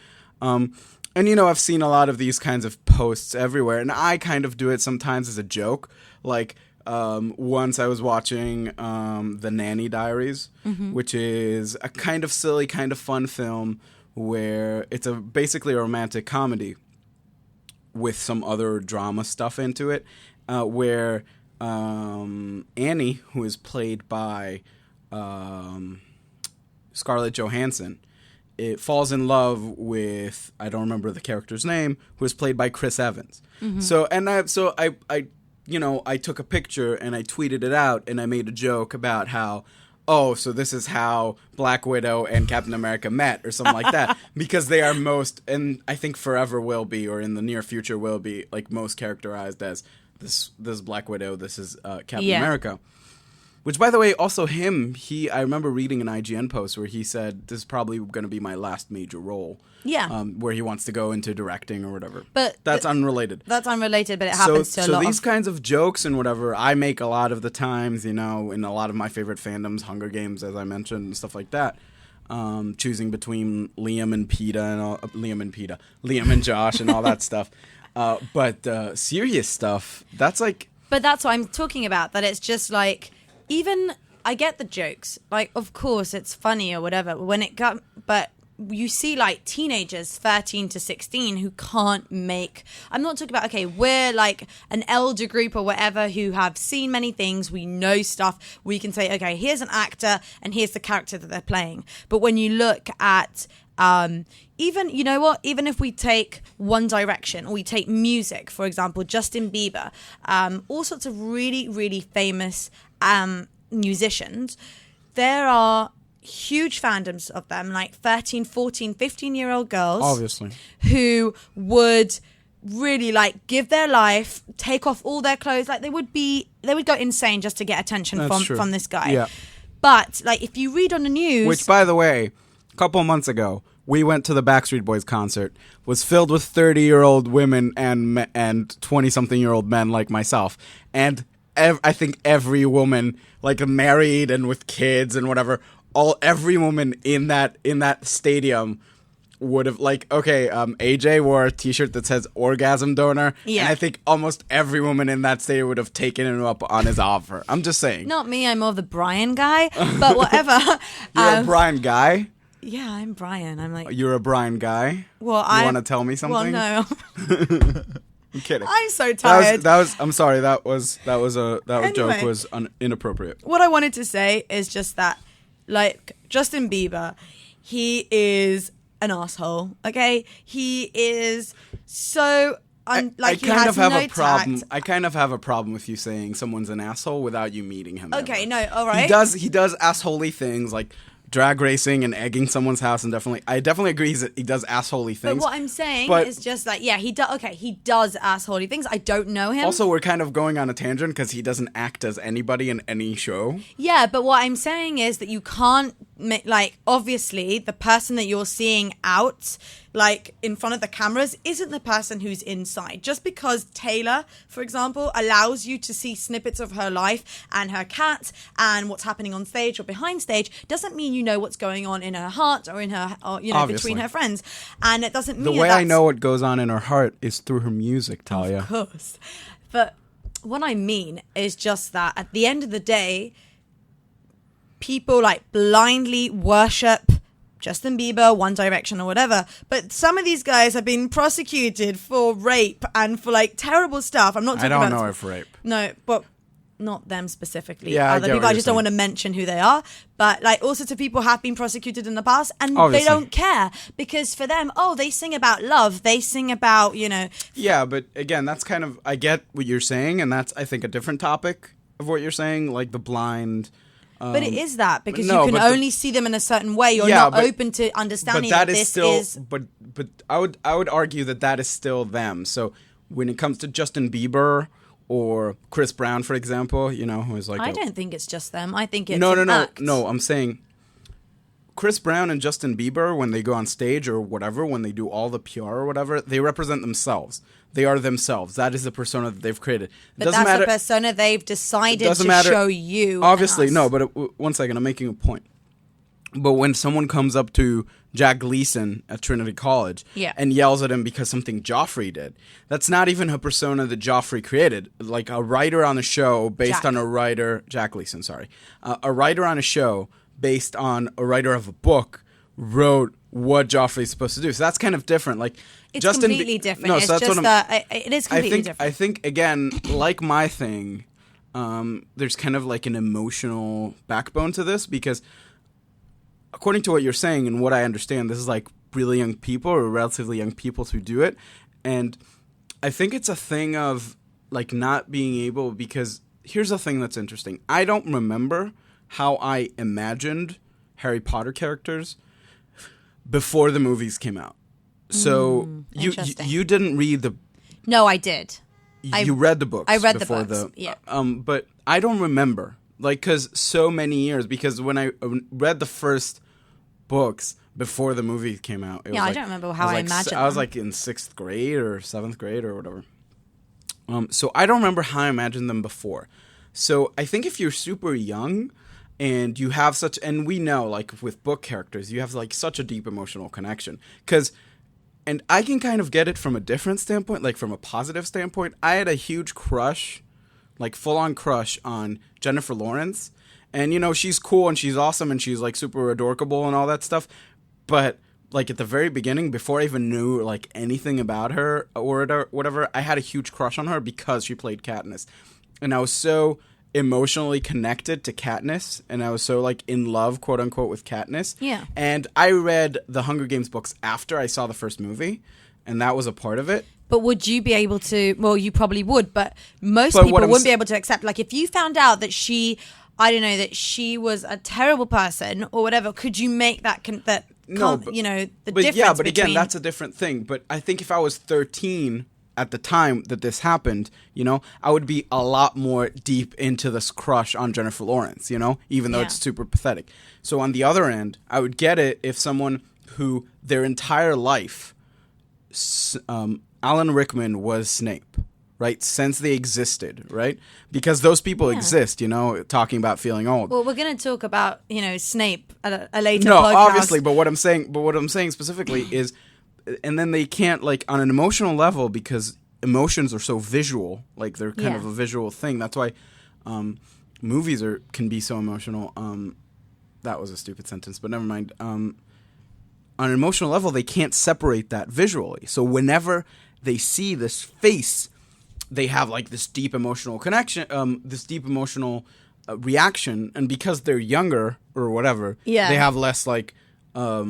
And, you know, I've seen a lot of these kinds of posts everywhere, and I kind of do it sometimes as a joke. Like, once I was watching The Nanny Diaries, which is a kind of silly, kind of fun film where it's basically a romantic comedy with some other drama stuff into it, where Annie, who is played by Scarlett Johansson, it falls in love with, I don't remember the character's name, who is played by Chris Evans. So I took a picture and I tweeted it out, and I made a joke about how, so this is how Black Widow and Captain America met, or something like that, because they are most, and I think forever will be, or in the near future will be, like, most characterized as this Black Widow, this is Captain America. Which, by the way, also I remember reading an IGN post where he said, this is probably going to be my last major role. Yeah. Where he wants to go into directing or whatever. But that's unrelated. That's unrelated, but it happens to a lot. So these kinds of jokes and whatever, I make a lot of the times, in a lot of my favorite fandoms, Hunger Games, as I mentioned, and stuff like that. Choosing between Liam and Josh and all that stuff. But serious stuff, that's like... But that's what I'm talking about, that it's just like... Even I get the jokes, like, of course it's funny or whatever, but you see, like, teenagers 13 to 16 who can't make, I'm not talking about, okay, we're like an elder group or whatever who have seen many things, we know stuff, we can say, okay, here's an actor and here's the character that they're playing. But when you look at even if we take One Direction, or we take music, for example, Justin Bieber, all sorts of really, really famous musicians, there are huge fandoms of them, like 13, 14, 15-year-old girls, obviously, who would really, like, give their life, take off all their clothes, like they would go insane just to get attention from this guy. Yeah. But, like, if you read on the news, which, by the way, a couple of months ago, we went to the Backstreet Boys concert, was filled with 30-year-old women and 20-something-year-old men like myself. And I think every woman, like, married and with kids and whatever, every woman in that stadium would have, like, okay, AJ wore a t-shirt that says orgasm donor, and I think almost every woman in that stadium would have taken him up on his offer. I'm just saying. Not me, I'm more of the Brian guy, but whatever. You're a Brian guy? Yeah, I'm Brian. I'm like... You're a Brian guy? Well, you want to tell me something? Well, no. I'm kidding. I'm so tired. I'm sorry. That joke was inappropriate. What I wanted to say is just that, like, Justin Bieber, he is an asshole. Okay, he is so I kind of have a problem with you saying someone's an asshole without you meeting him. Okay, ever. no, all right. He does assholey things, like drag racing and egging someone's house, and I definitely agree he does assholey things. But what I'm saying is just like, he does assholey things. I don't know him. Also, we're kind of going on a tangent because he doesn't act as anybody in any show. Yeah, but what I'm saying is that you can't, like, obviously the person that you're seeing out, like, in front of the cameras isn't the person who's inside. Just because Taylor, for example, allows you to see snippets of her life and her cat and what's happening on stage or behind stage doesn't mean you know what's going on in her heart or in her, between her friends. And it doesn't mean the way I know what goes on in her heart is through her music, Talia. Of course. But what I mean is just that at the end of the day, people, like, blindly worship Justin Bieber, One Direction, or whatever. But some of these guys have been prosecuted for rape and for, like, terrible stuff. I'm not talking about... I don't know if rape. No, but not them specifically. Yeah, Other people, I just don't want to mention who they are. But like all sorts of people have been prosecuted in the past, and Obviously. they don't care because for them, they sing about love. They sing about, Yeah, but again, that's kind of, I get what you're saying, and that's, I think, a different topic of what you're saying, like the blind. But it is that because no, you can only see them in a certain way. You're not open to understanding that this is. But I would argue that is still them. So when it comes to Justin Bieber or Chris Brown, for example, who is like I don't think it's just them. I think it's no. I'm saying Chris Brown and Justin Bieber, when they go on stage or whatever, when they do all the PR or whatever, they represent themselves. They are themselves. That is the persona that they've created. But that's the persona they've decided to show you. Obviously, no. But 1 second, I'm making a point. But when someone comes up to Jack Gleason at Trinity College and yells at him because something Joffrey did, that's not even a persona that Joffrey created. Like a writer on a show based on a writer, Jack Gleason, sorry. A writer on a show based on a writer of a book wrote what Joffrey's supposed to do. So that's kind of different. Like it's completely different. No, so that's what it is completely different. I think, again, like my thing, there's kind of like an emotional backbone to this because according to what you're saying and what I understand, this is like really young people or relatively young people to do it. And I think it's a thing of like not being able, because here's the thing that's interesting. I don't remember how I imagined Harry Potter characters before the movies came out. So you didn't read the... No, I did. You read the books. I read the books, yeah. But I don't remember. Like, because so many years. Because when I read the first books before the movie came out... I don't remember how I imagined I was like in 6th grade or 7th grade or whatever. So I don't remember how I imagined them before. So I think if you're super young... And you have such, and we know, like with book characters, you have like such a deep emotional connection. And I can kind of get it from a different standpoint, like from a positive standpoint. I had a huge crush, like full on crush on Jennifer Lawrence. And, she's cool and she's awesome and she's like super adorable and all that stuff. But like at the very beginning, before I even knew like anything about her or whatever, I had a huge crush on her because she played Katniss. And I was so emotionally connected to Katniss, and I was so like in love, quote unquote, with Katniss. Yeah. And I read the Hunger Games books after I saw the first movie, and that was a part of it. But would you be able to? Well, you probably would, but most people wouldn't be able to accept. Like, if you found out that she was a terrible person or whatever, could you make that difference? Yeah, but again, that's a different thing. But I think if I was 13. At the time that this happened, I would be a lot more deep into this crush on Jennifer Lawrence, even though it's super pathetic. So on the other end, I would get it if someone who their entire life, Alan Rickman was Snape, right? Since they existed, right? Because those people exist, talking about feeling old. Well, we're going to talk about, Snape at a later podcast. No, obviously, but what I'm saying specifically is... And then they can't, like, on an emotional level, because emotions are so visual, like, they're kind of a visual thing. That's why movies can be so emotional. That was a stupid sentence, but never mind. On an emotional level, they can't separate that visually. So whenever they see this face, they have, like, this deep emotional connection, this deep emotional reaction. And because they're younger or whatever, they have less, like... oh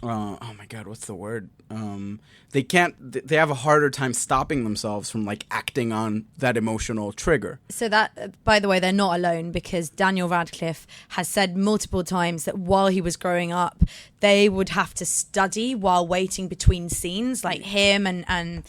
my God, what's the word? They have a harder time stopping themselves from like acting on that emotional trigger. So that, by the way, they're not alone, because Daniel Radcliffe has said multiple times that while he was growing up, they would have to study while waiting between scenes, like him and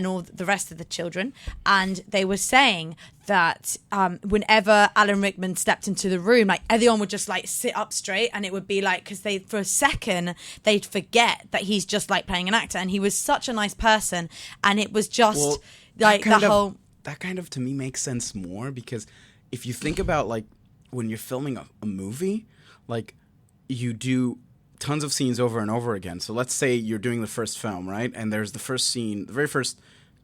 all the rest of the children. And they were saying that whenever Alan Rickman stepped into the room, like everyone would just like sit up straight, and it would be like, because they, for a second, they'd forget that he's just like playing an actor, and he was such a nice person, and it was just like that kind of to me makes sense more, because if you think about like when you're filming a movie, like you do tons of scenes over and over again. So let's say you're doing the first film, right? And there's the first scene, the very first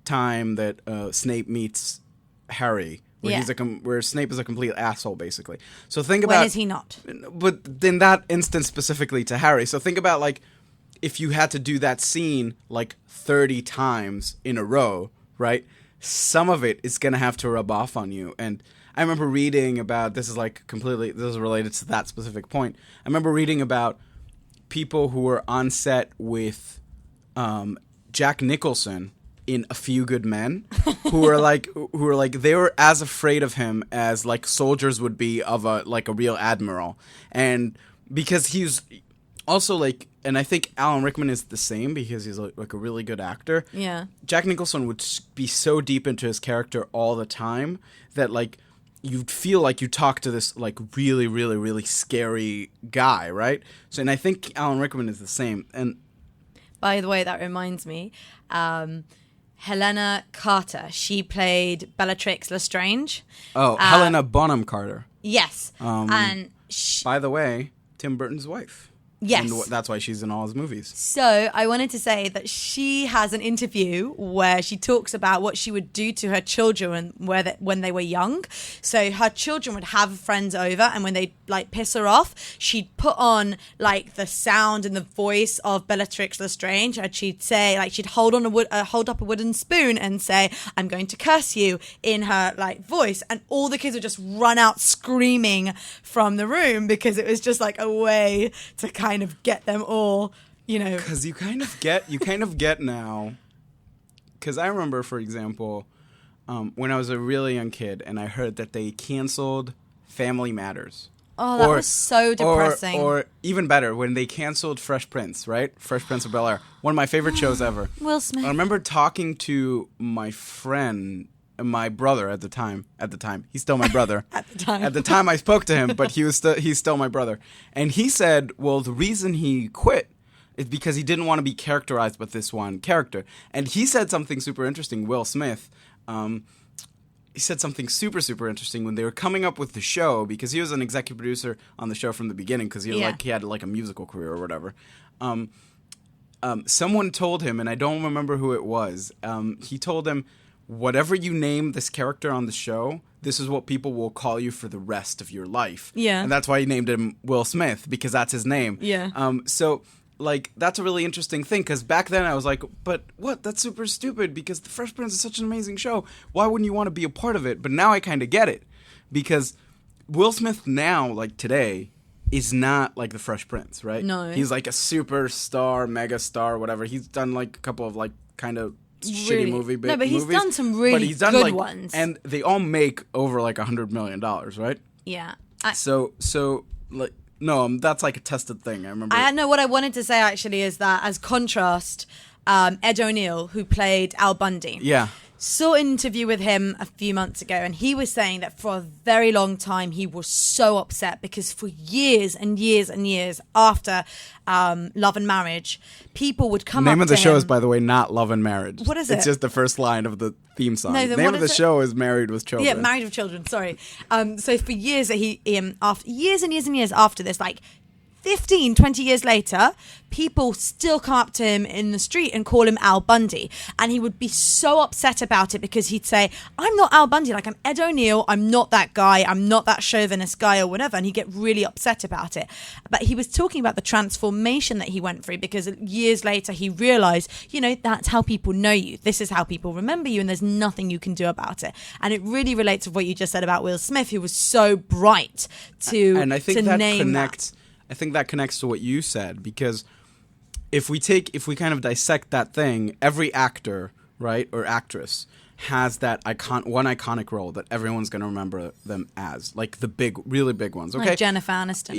time that Snape meets Harry, where Snape is a complete asshole, basically. So think about... When is he not? But in that instance specifically to Harry. So think about, like, if you had to do that scene, like, 30 times in a row, right? some of it is going to have to rub off on you. And I remember reading about, this is related to that specific point. I remember reading about people who were on set with Jack Nicholson in A Few Good Men, who were like they were as afraid of him as like soldiers would be of a real admiral. And because he's also like, and I think Alan Rickman is the same because he's like a really good actor. Yeah. Jack Nicholson would be so deep into his character all the time that like you'd feel like you talk to this like really, really, really scary guy, right? So, and I think Alan Rickman is the same. And by the way, that reminds me, Helena Carter, she played Bellatrix Lestrange. Oh, Helena Bonham Carter. Yes. And by the way, Tim Burton's wife. Yes. And that's why she's in all his movies. So I wanted to say that she has an interview where she talks about what she would do to her children when they were young. So her children would have friends over, and when they like piss her off, she'd put on like the sound and the voice of Bellatrix Lestrange, and she'd say like she'd hold up a wooden spoon and say, "I'm going to curse you," in her like voice, and all the kids would just run out screaming from the room because it was just like a way to kind of get them all, you know. Because you kind of get now. Because I remember, for example, when I was a really young kid and I heard that they canceled Family Matters. Oh, that was so depressing. Or even better, when they canceled Fresh Prince, right? Fresh Prince of Bel-Air. One of my favorite shows ever. Will Smith. I remember talking to my friend, my brother at the time. He's still my brother. At the time I spoke to him, but he's still my brother. And he said, well, the reason he quit is because he didn't want to be characterized with this one character. And he said something super interesting, Will Smith. He said something super, super interesting when they were coming up with the show, because he was an executive producer on the show from the beginning, because he had like a musical career or whatever. Someone told him, and I don't remember who it was, he told him, whatever you name this character on the show, this is what people will call you for the rest of your life. Yeah. And that's why he named him Will Smith, because that's his name. Yeah. So, like, that's a really interesting thing, because back then I was like, but what? That's super stupid, because The Fresh Prince is such an amazing show. Why wouldn't you want to be a part of it? But now I kind of get it, because Will Smith now, like today, is not like The Fresh Prince, right? No. He's like a superstar, mega star, whatever. He's done like a couple of like kind of shitty movie No, but he's movies, done some really good like, ones. and they all make over like $100 million, right? Yeah. So like, no, that's like a tested thing. I remember. What I wanted to say actually is that as contrast, Ed O'Neill, who played Al Bundy. Yeah. Saw an interview with him a few months ago, and he was saying that for a very long time he was so upset because for years and years and years after Love and Marriage, people would come up to him. The name of the show is, by the way, not Love and Marriage. What is it? It's just the first line of the theme song. No, the name of the show is Married with Children. Yeah, Married with Children, sorry. So for years, after years and years and years after this, like 15, 20 years later, people still come up to him in the street and call him Al Bundy. And he would be so upset about it because he'd say, I'm not Al Bundy, like I'm Ed O'Neill, I'm not that guy, I'm not that chauvinist guy or whatever. And he'd get really upset about it. But he was talking about the transformation that he went through because years later he realized, that's how people know you. This is how people remember you, and there's nothing you can do about it. And it really relates to what you just said about Will Smith, who was so bright to and I think to that name connects. that. I think that connects to what you said, because if we kind of dissect that thing, every actor, right, or actress has that one iconic role that everyone's going to remember them as, like the really big ones. Okay, like Jennifer Aniston.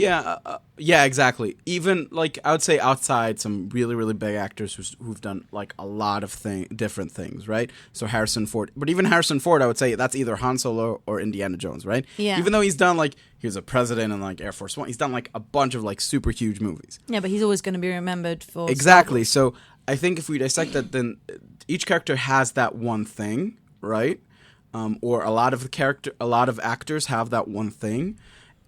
Yeah, exactly. Even like I would say outside some really, really big actors who've done like a lot of different things, right? So Harrison Ford, but even Harrison Ford, I would say that's either Han Solo or Indiana Jones, right? Yeah. Even though he's done like he was a president in like Air Force One, he's done like a bunch of like super huge movies. Yeah, but he's always going to be remembered for exactly. So I think if we dissect that, then each character has that one thing, right? Or a lot of actors have that one thing,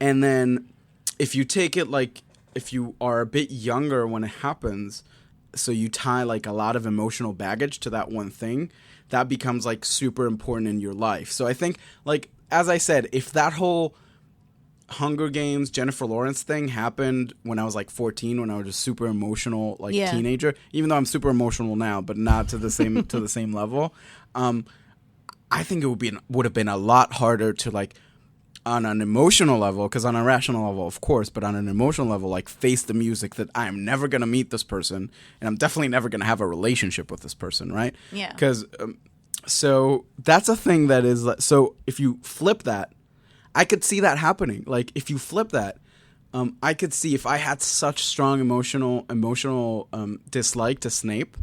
and then if you take it like if you are a bit younger when it happens, so you tie like a lot of emotional baggage to that one thing, that becomes like super important in your life. So I think, like as I said, if that whole Hunger Games Jennifer Lawrence thing happened when I was like 14, when I was a super emotional teenager, even though I'm super emotional now, but not to the same level, I think it would have been a lot harder to like, on an emotional level, because on a rational level, of course, but on an emotional level, like face the music that I am never going to meet this person, and I'm definitely never going to have a relationship with this person, right? Yeah. Because, so that's a thing that is, so if you flip that, I could see that happening. Like, if you flip that, I could see if I had such strong emotional dislike to Snape,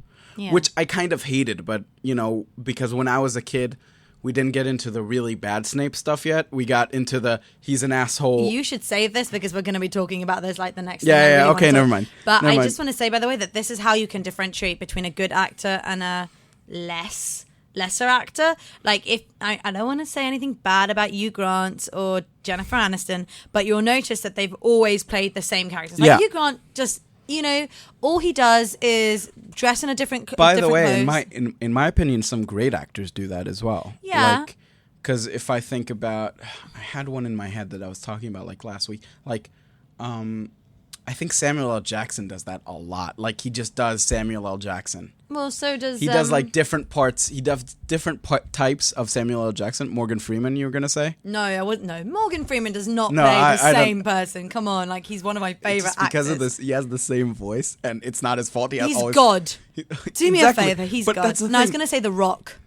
which I kind of hated, but, you know, because when I was a kid, we didn't get into the really bad Snape stuff yet. We got into the he's an asshole. You should save this because we're going to be talking about this like the next Yeah, thing. yeah, okay, never mind. But I just want to say, by the way, that this is how you can differentiate between a good actor and a lesser actor. Like, if I don't want to say anything bad about Hugh Grant or Jennifer Aniston, but you'll notice that they've always played the same characters. Like, Hugh Grant just, you know, all he does is dress in a different. By the way, clothes. in my opinion, some great actors do that as well. Yeah. Like, because if I think about, I had one in my head that I was talking about like last week. Like, I think Samuel L. Jackson does that a lot. Like, he just does Samuel L. Jackson. Well, so does he does like different parts. He does different types of Samuel L. Jackson. Morgan Freeman, you were gonna say? No, I wouldn't. No, Morgan Freeman does not play the same person. Come on, like, he's one of my favorite actors. Because of this, he has the same voice, and it's not his fault. He's God. Do me a favor. He's God. No, I was gonna say The Rock.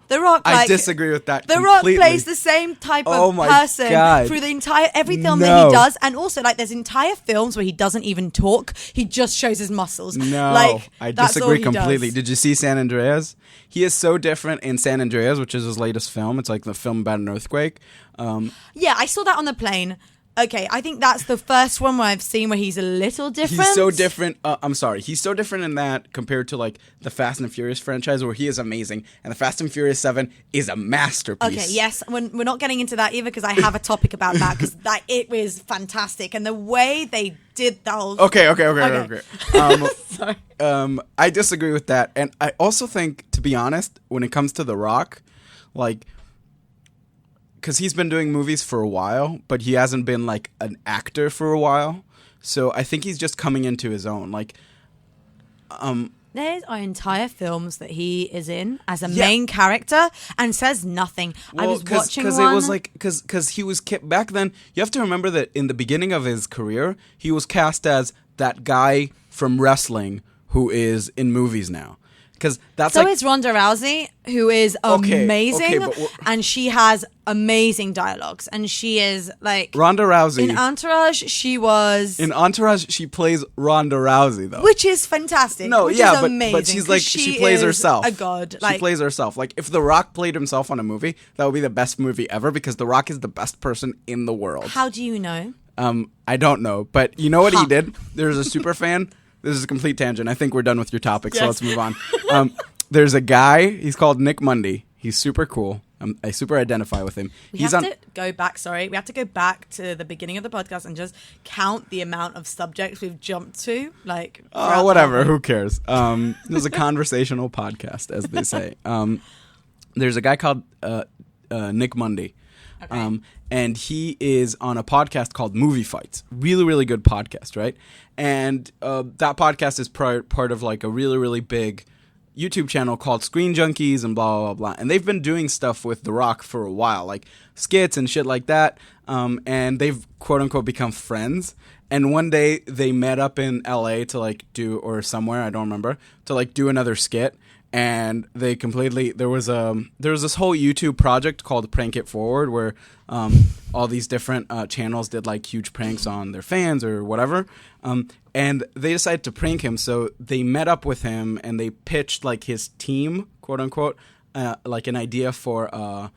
The Rock, like, I disagree with that. The Rock plays the same type of person through the entire every film that he does, and also like there's entire films where he doesn't even talk; he just shows his muscles. No, like, I disagree completely. Does. Did you see San Andreas? He is so different in San Andreas, which is his latest film. It's like the film about an earthquake. Yeah, I saw that on the plane. Okay, I think that's the first one where I've seen where he's a little different. He's so different. I'm sorry. He's so different in that compared to like the Fast and Furious franchise where he is amazing. And the Fast and Furious 7 is a masterpiece. Okay, yes. We're not getting into that either because I have a topic about that because it was fantastic. And the way they did that whole... Okay. Sorry. I disagree with that. And I also think, to be honest, when it comes to The Rock, like... because he's been doing movies for a while, but he hasn't been like an actor for a while. So I think he's just coming into his own. Like, there are entire films that he is in as a main character and says nothing. Well, I was watching one. Because it was like, because he was back then. You have to remember that in the beginning of his career, he was cast as that guy from wrestling who is in movies now. Because that's so is Ronda Rousey, who is amazing, and she has amazing dialogues, and she is like Ronda Rousey in Entourage. In Entourage, she plays Ronda Rousey though, which is fantastic. No, which yeah, is amazing, but she's like she plays herself. A god. She plays herself. Like if The Rock played himself on a movie, that would be the best movie ever because The Rock is the best person in the world. How do you know? I don't know, but you know what he did? There's a super fan. This is a complete tangent. I think we're done with your topic, so let's move on. There's a guy. He's called Nick Mundy. He's super cool. I super identify with him. We have to go back to the beginning of the podcast and just count the amount of subjects we've jumped to. Like, whatever. Who cares? This is a conversational podcast, as they say. There's a guy called Nick Mundy. Okay. And he is on a podcast called Movie Fights. Really, really good podcast, right? And that podcast is part of like a really, really big YouTube channel called Screen Junkies and blah, blah, blah. And they've been doing stuff with The Rock for a while, like skits and shit like that. And they've, quote unquote, become friends. And one day they met up in LA to like do, or somewhere, I don't remember, to like do another skit. And they completely there was this whole YouTube project called Prank It Forward where all these different channels did like huge pranks on their fans or whatever, and they decided to prank him. So they met up with him and they pitched like his team, quote unquote, like an idea for a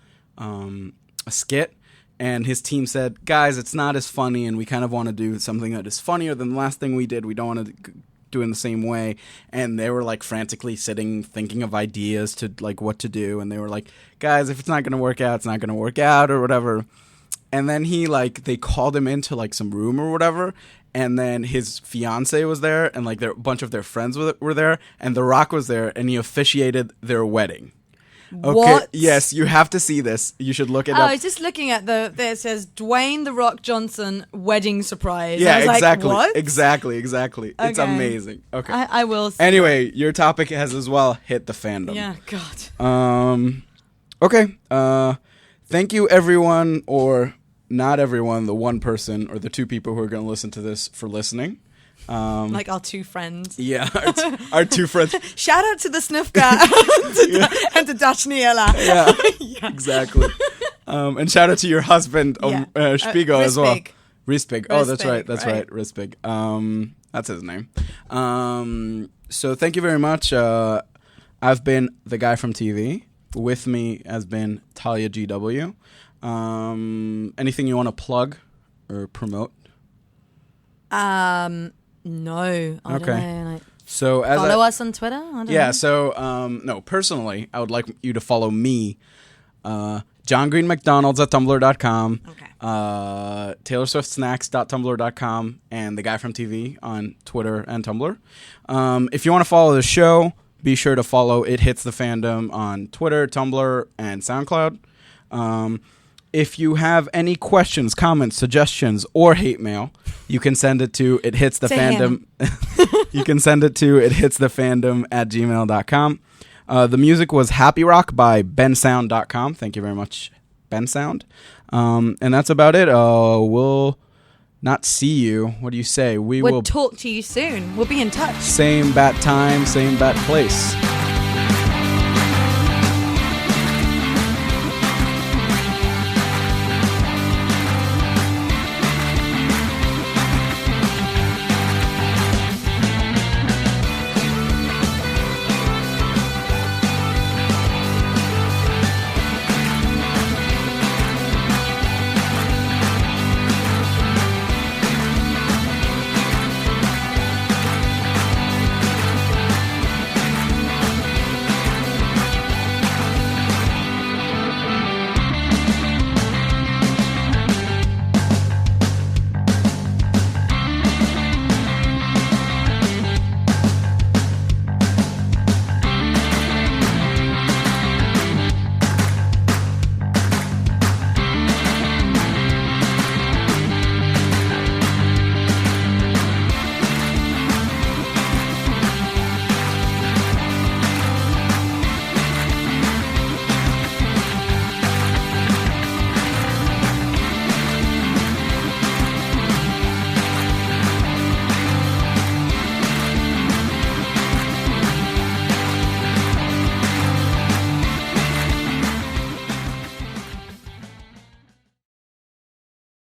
skit. And his team said, "Guys, it's not as funny, and we kind of want to do something that is funnier than the last thing we did. We don't want to do it in the same way." And they were like frantically sitting thinking of ideas to like what to do, and they were like, "Guys, if it's not gonna work out, it's not gonna work out," or whatever. And then they called him into like some room or whatever, and then his fiance was there, and like a bunch of their friends were there, and The Rock was there, and he officiated their wedding. Okay. What? Yes, you have to see this. You should look it up. I was just looking at it says Dwayne The Rock Johnson wedding surprise. Yeah, I was exactly. Like, what? Exactly. Okay. It's amazing. Okay. I will see. Anyway, your topic has as well hit the fandom. Yeah, God. Okay. Thank you, everyone, or not everyone, the one person or the two people who are going to listen to this for listening. Like our two friends. Yeah, our two friends. Shout out to the Snufka and to Dachniela. Yeah, exactly. And shout out to your husband, Spiegel, as well. Rispig. Oh, that's right. Rispig. That's his name. So thank you very much. I've been the guy from TV. With me has been Talia GW. Anything you want to plug or promote? No. I don't know. So as follow us on Twitter? I don't know. So no, personally, I would like you to follow me, John Green McDonald's at tumblr.com, TaylorSwiftSnacks.tumblr.com, and the guy from TV on Twitter and Tumblr. If you want to follow the show, be sure to follow It Hits The Fandom on Twitter, Tumblr, and SoundCloud. If you have any questions, comments, suggestions, or hate mail, you can send it to It Hits The Fandom. You can send it to ithitsthefandom@gmail.com. The music was Happy Rock by bensound.com. Thank you very much, Bensound. And that's about it. We'll not see you. What do you say? We'll talk to you soon. We'll be in touch. Same bat time, same bat place.